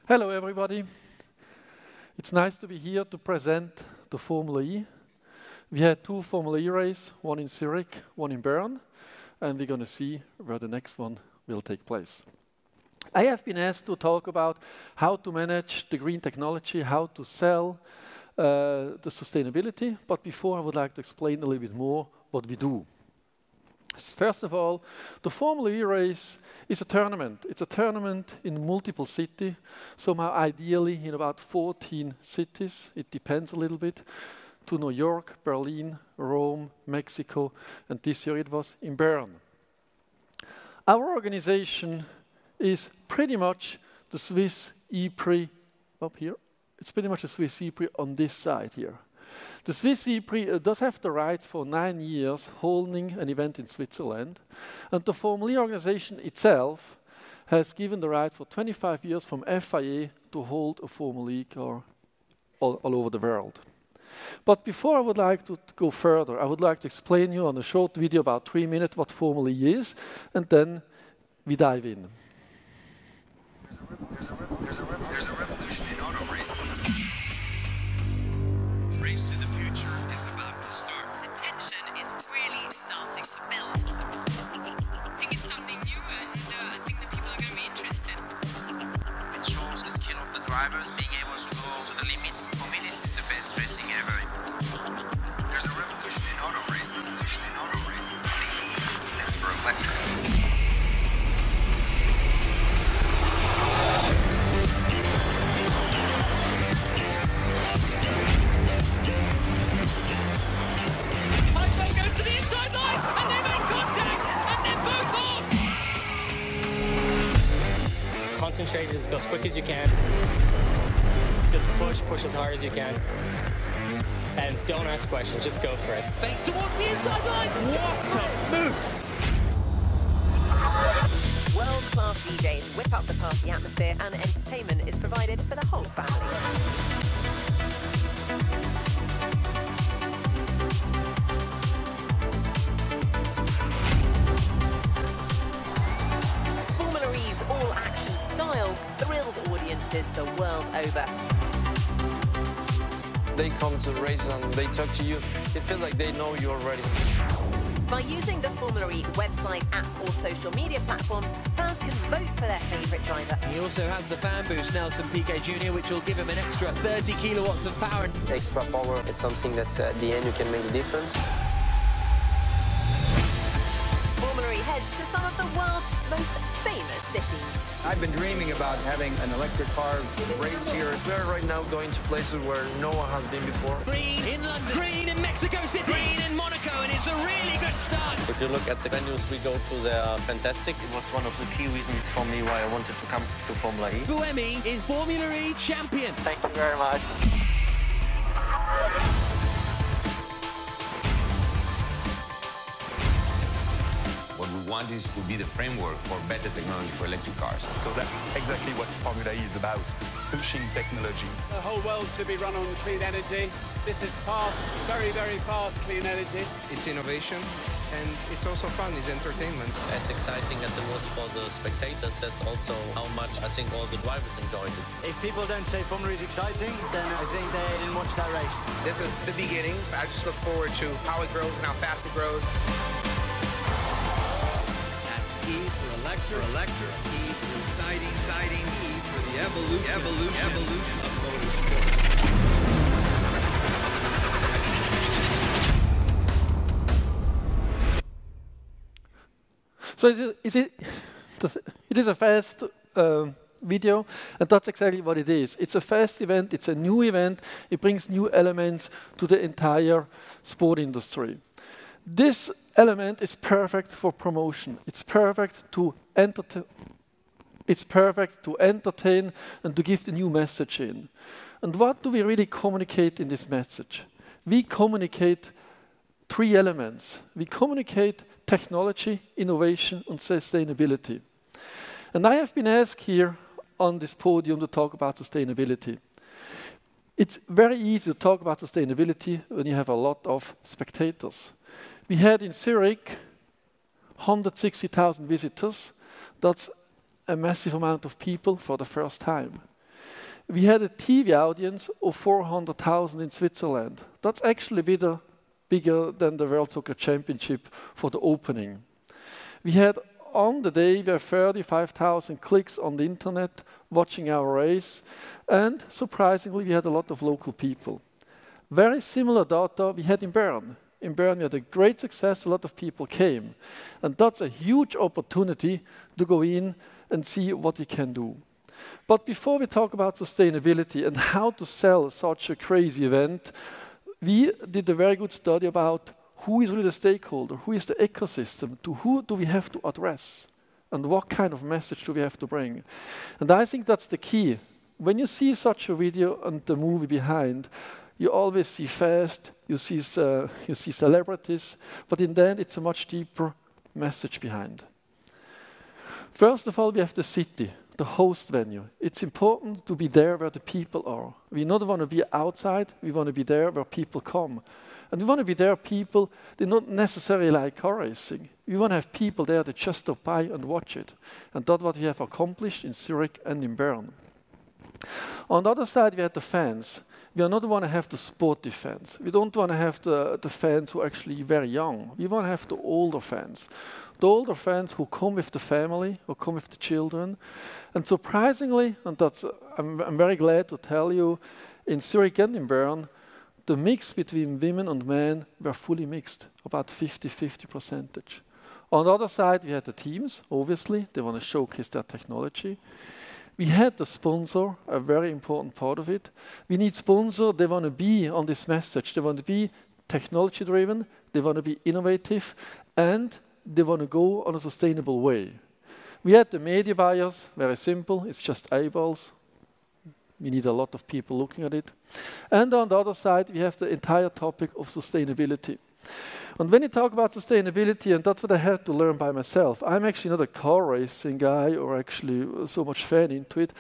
Hello, everybody. It's nice to be here to present the Formula E. We had two Formula E races, one in Zurich, one in Bern, and we're going to see where the next one will take place. I have been asked to talk about how to manage the green technology, how to sell the sustainability, but before I would like to explain a little bit more what we do. First of all, the Formula E race is a tournament. It's a tournament in multiple cities, somehow ideally in about 14 cities. It depends a little bit, to New York, Berlin, Rome, Mexico, and this year it was in Bern. Our organization is pretty much the Swiss E-Prix up here. It's pretty much the Swiss E-Prix on this side here. The Swiss E-Prix does have the right for 9 years holding an event in Switzerland, and the Formula E organization itself has given the right for 25 years from FIA to hold a Formula E car all over the world. But before I would like to go further, I would like to explain you on a short video about 3 minutes what Formula E is, and then we dive in. There's a revolution in auto racing. Race to the future is about to start. The tension is really starting to build. I think it's something new, and I think that people are going to be interested. It shows the skill of the drivers being able to go to the limit. For me, this is the best racing ever. There's a revolution in auto racing. The E stands for electric. Concentrate, just go as quick as you can. Just push as hard as you can. And don't ask questions, just go for it. Thanks towards the inside line. What a move! World-class DJs whip up the party atmosphere, and entertainment is provided for the whole family. Formula E's all-action style thrills audiences the world over. They come to the races and they talk to you. It feels like they know you already. By using the Formula E website, app or social media platforms, fans can vote for their favourite driver. He also has the fan boost, Nelson Piquet Jr., which will give him an extra 30 kilowatts of power. Extra power, it's something that at the end you can make the difference. Formula E heads to some of the world's most famous cities. I've been dreaming about having an electric car race here. We're right now going to places where no one has been before. Green in London, green in Mexico City, green in Monaco, and it's a really good start. If you look at the venues we go to, they are fantastic. It was one of the key reasons for me why I wanted to come to Formula E. Buemi is Formula E champion. Thank you very much. What we want is to be the framework for better technology for electric cars. So that's exactly what Formula E is about, pushing technology. The whole world should be run on clean energy. This is fast, very, very fast clean energy. It's innovation, and it's also fun, it's entertainment. As exciting as it was for the spectators, that's also how much I think all the drivers enjoyed it. If people don't say Formula E is exciting, then I think they didn't watch that race. This is the beginning. I just look forward to how it grows and how fast it grows. E for electric, E for exciting, E for the evolution of motorsport. So it is a fast video, and that's exactly what it is. It's a fast event, it's a new event, it brings new elements to the entire sport industry. This element is perfect for promotion. It's perfect to entertain. It's perfect to entertain and to give the new message in. And what do we really communicate in this message? We communicate 3 elements. We communicate technology, innovation, and sustainability. And I have been asked here on this podium to talk about sustainability. It's very easy to talk about sustainability when you have a lot of spectators. We had in Zurich 160,000 visitors. That's a massive amount of people for the first time. We had a TV audience of 400,000 in Switzerland. That's actually bigger than the World Soccer Championship for the opening. We had on the day, we had 35,000 clicks on the internet watching our race, and surprisingly, we had a lot of local people. Very similar data we had in Bern. In Bern, we had a great success, a lot of people came. And that's a huge opportunity to go in and see what we can do. But before we talk about sustainability and how to sell such a crazy event, we did a very good study about who is really the stakeholder, who is the ecosystem, to who do we have to address, and what kind of message do we have to bring. And I think that's the key. When you see such a video and the movie behind, you always see fast, you see celebrities, but in the end it's a much deeper message behind. First of all, we have the city, the host venue. It's important to be there where the people are. We not want to be outside, we want to be there where people come. And we want to be there people, they not necessarily like car racing. We want to have people there that just stop by and watch it. And that's what we have accomplished in Zurich and in Bern. On the other side, we had the fans. We do not want to have the sporty fans. We don't want to have the fans who are actually very young. We want to have the older fans. The older fans who come with the family, who come with the children. And surprisingly, and I'm very glad to tell you, in Zurich and in Bern, the mix between women and men were fully mixed, about 50-50%. On the other side, we had the teams, obviously. They want to showcase their technology. We had the sponsor, a very important part of it. We need sponsor, they want to be on this message. They want to be technology-driven, they want to be innovative, and they want to go on a sustainable way. We had the media buyers, very simple, it's just eyeballs. We need a lot of people looking at it. And on the other side, we have the entire topic of sustainability. And when you talk about sustainability, and that's what I had to learn by myself, I'm actually not a car racing guy or actually so much fan into it.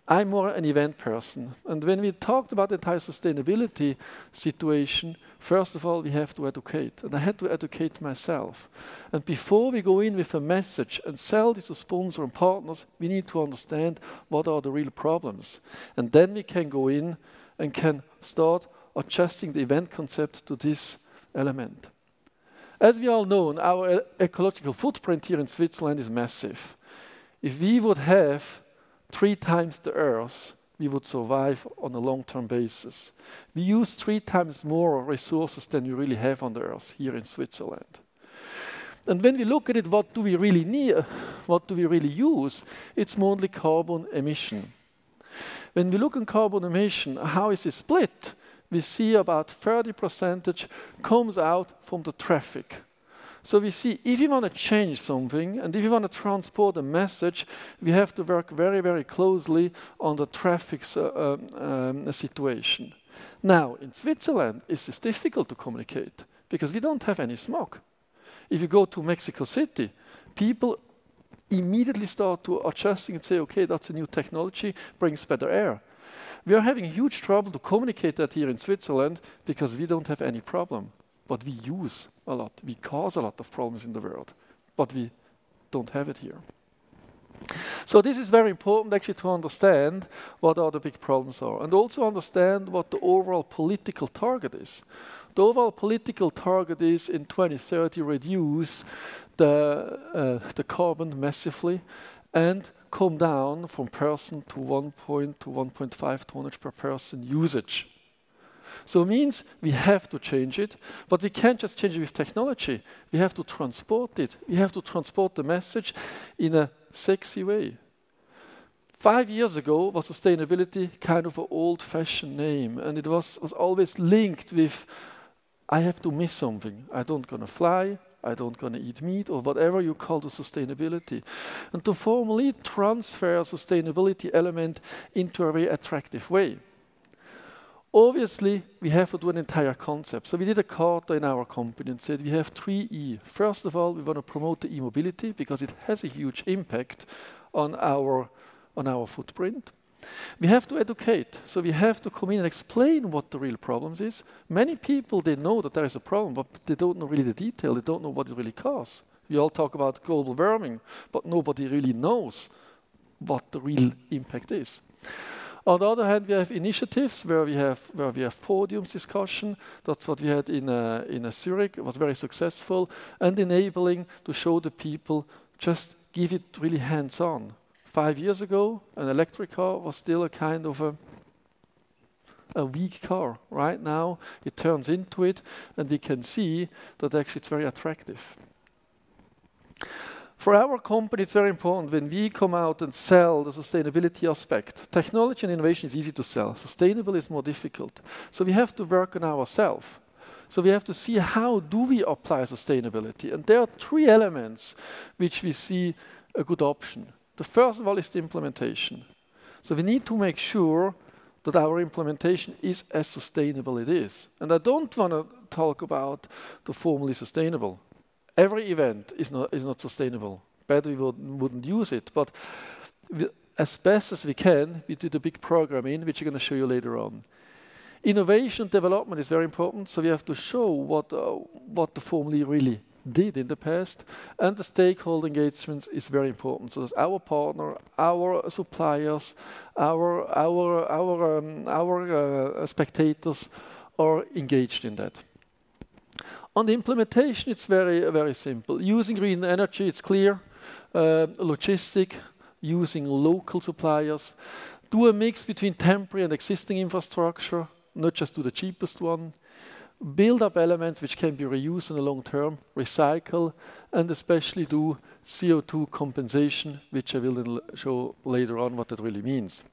I'm more an event person. And when we talked about the entire sustainability situation, first of all, we have to educate. And I had to educate myself. And before we go in with a message and sell this to sponsors and partners, we need to understand what are the real problems. And then we can go in and can start adjusting the event concept to this element. As we all know, our ecological footprint here in Switzerland is massive. If we would have 3 times the Earth, we would survive on a long-term basis. We use 3 times more resources than we really have on the Earth here in Switzerland. And when we look at it, what do we really need? What do we really use? It's mostly carbon emission. When we look at carbon emission, how is it split? We see about 30% comes out from the traffic. So we see if you want to change something and if you want to transport a message, we have to work very, very closely on the traffic situation. Now, in Switzerland, it's difficult to communicate because we don't have any smog. If you go to Mexico City, people immediately start to adjusting and say, okay, that's a new technology, brings better air. We are having huge trouble to communicate that here in Switzerland because we don't have any problem. But we use a lot. We cause a lot of problems in the world. But we don't have it here. So this is very important actually to understand what are the big problems are. And also understand what the overall political target is. The overall political target is in 2030 reduce the carbon massively and come down from person to 1 to 1.5 tonnage per person usage. So it means we have to change it, but we can't just change it with technology. We have to transport it. We have to transport the message in a sexy way. 5 years ago was sustainability kind of an old-fashioned name, and it was always linked with, I have to miss something. I don't gonna fly, I don't gonna eat meat, or whatever you call the sustainability. And to formally transfer sustainability element into a very attractive way. Obviously, we have to do an entire concept. So we did a charter in our company and said we have 3 E. First of all, we want to promote the e-mobility because it has a huge impact on our footprint. We have to educate. So we have to come in and explain what the real problems is. Many people, they know that there is a problem, but they don't know really the detail. They don't know what it really causes. We all talk about global warming, but nobody really knows what the real impact is. On the other hand, we have initiatives where we have podiums discussion. That's what we had in Zurich. It was very successful and enabling to show the people, just give it really hands-on. 5 years ago, an electric car was still a kind of a weak car. Right now, it turns into it, and we can see that actually it's very attractive. For our company, it's very important when we come out and sell the sustainability aspect. Technology and innovation is easy to sell. Sustainable is more difficult. So we have to work on ourselves. So we have to see how do we apply sustainability. And there are 3 elements which we see a good option. The first of all is the implementation. So we need to make sure that our implementation is as sustainable it is. And I don't want to talk about the formally sustainable. Every event is not sustainable. Better we wouldn't use it. But as best as we can, we did a big program in, which I'm going to show you later on. Innovation development is very important, so we have to show what the formally really did in the past, and the stakeholder engagement is very important. So our partner, our suppliers, our spectators are engaged in that. On the implementation, it's very simple. Using green energy, it's clear. Logistic, using local suppliers. Do a mix between temporary and existing infrastructure, not just do the cheapest one. Build up elements which can be reused in the long term, recycle, and especially do CO2 compensation, which I will then show later on what that really means.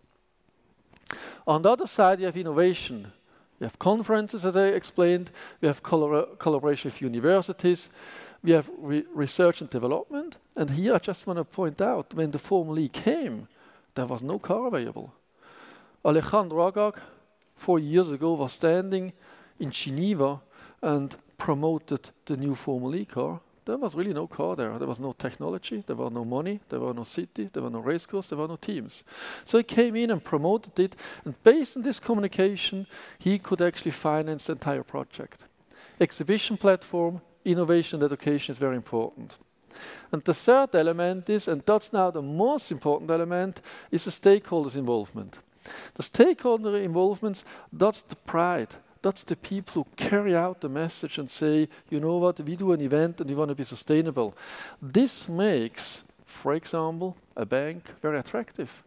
On the other side, you have innovation. We have conferences, as I explained. We have collaboration with universities. We have research and development. And here I just want to point out, when the Formula E came, there was no car available. Alejandro Agag, 4 years ago, was standing in Geneva and promoted the new Formula E car. There was really no car there. There was no technology, there was no money, there was no city, there were no race course, there were no teams. So he came in and promoted it, and based on this communication, he could actually finance the entire project. Exhibition platform, innovation and education is very important. And the third element is, and that's now the most important element, is the stakeholders' involvement. The stakeholder involvement, that's the pride. That's the people who carry out the message and say, you know what, we do an event and we want to be sustainable. This makes, for example, a bank very attractive.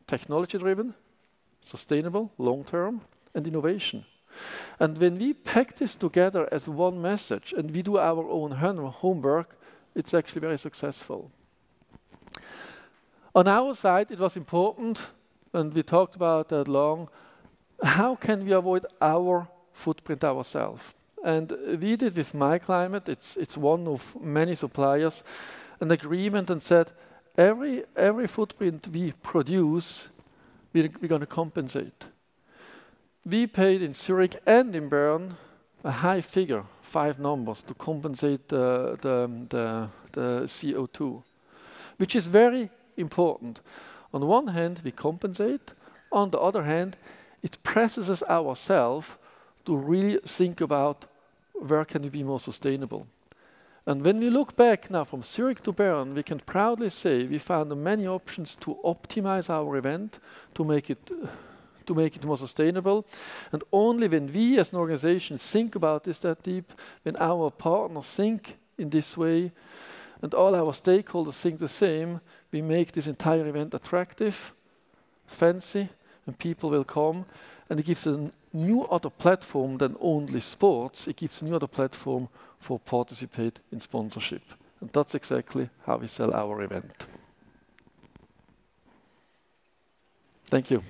Technology-driven, sustainable, long-term, and innovation. And when we pack this together as one message and we do our own homework, it's actually very successful. On our side, it was important, and we talked about that long, how can we avoid our footprint ourselves? And we did with MyClimate, it's one of many suppliers, an agreement and said, every footprint we produce, we're going to compensate. We paid in Zurich and in Bern a high figure, 5 numbers, to compensate the CO2, which is very important. On the one hand, we compensate. On the other hand, it presses us ourselves to really think about where can we be more sustainable. And when we look back now from Zurich to Bern, we can proudly say we found many options to optimize our event, to make it more sustainable. And only when we as an organization think about this that deep, when our partners think in this way, and all our stakeholders think the same, we make this entire event attractive, fancy, and people will come. And it gives a new other platform than only sports. It gives a new other platform for participate in sponsorship. And that's exactly how we sell our event. Thank you.